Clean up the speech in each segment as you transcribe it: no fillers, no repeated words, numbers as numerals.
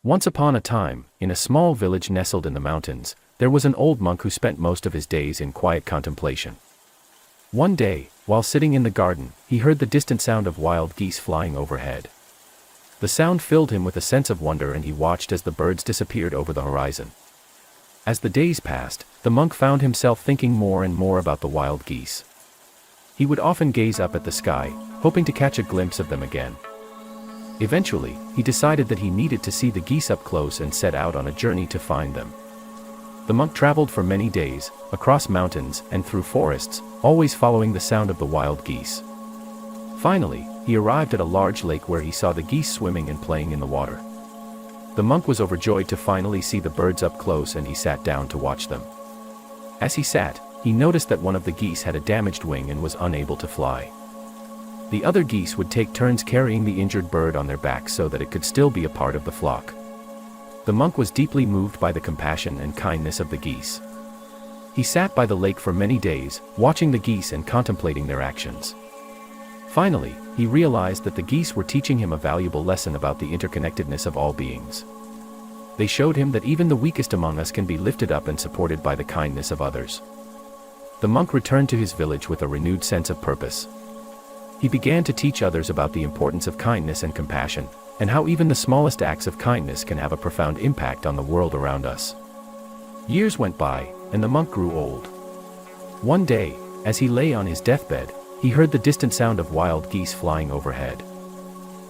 Once upon a time, in a small village nestled in the mountains, there was an old monk who spent most of his days in quiet contemplation. One day, while sitting in the garden, he heard the distant sound of wild geese flying overhead. The sound filled him with a sense of wonder, and he watched as the birds disappeared over the horizon. As the days passed, the monk found himself thinking more and more about the wild geese. He would often gaze up at the sky, hoping to catch a glimpse of them again. Eventually, he decided that he needed to see the geese up close and set out on a journey to find them. The monk traveled for many days, across mountains and through forests, always following the sound of the wild geese. Finally, he arrived at a large lake where he saw the geese swimming and playing in the water. The monk was overjoyed to finally see the birds up close, and he sat down to watch them. As he sat, he noticed that one of the geese had a damaged wing and was unable to fly. The other geese would take turns carrying the injured bird on their backs so that it could still be a part of the flock. The monk was deeply moved by the compassion and kindness of the geese. He sat by the lake for many days, watching the geese and contemplating their actions. Finally, he realized that the geese were teaching him a valuable lesson about the interconnectedness of all beings. They showed him that even the weakest among us can be lifted up and supported by the kindness of others. The monk returned to his village with a renewed sense of purpose. He began to teach others about the importance of kindness and compassion, and how even the smallest acts of kindness can have a profound impact on the world around us. Years went by, and the monk grew old. One day, as he lay on his deathbed, he heard the distant sound of wild geese flying overhead.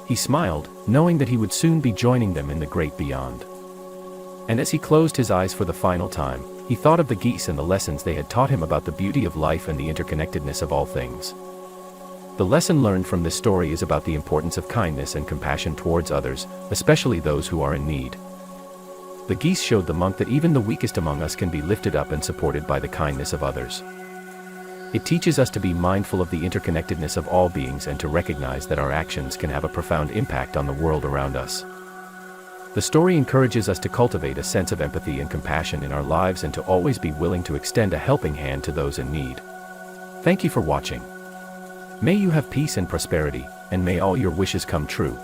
He smiled, knowing that he would soon be joining them in the great beyond. And as he closed his eyes for the final time, he thought of the geese and the lessons they had taught him about the beauty of life and the interconnectedness of all things. The lesson learned from this story is about the importance of kindness and compassion towards others, especially those who are in need. The geese showed the monk that even the weakest among us can be lifted up and supported by the kindness of others. It teaches us to be mindful of the interconnectedness of all beings and to recognize that our actions can have a profound impact on the world around us. The story encourages us to cultivate a sense of empathy and compassion in our lives and to always be willing to extend a helping hand to those in need. Thank you for watching. May you have peace and prosperity, and may all your wishes come true.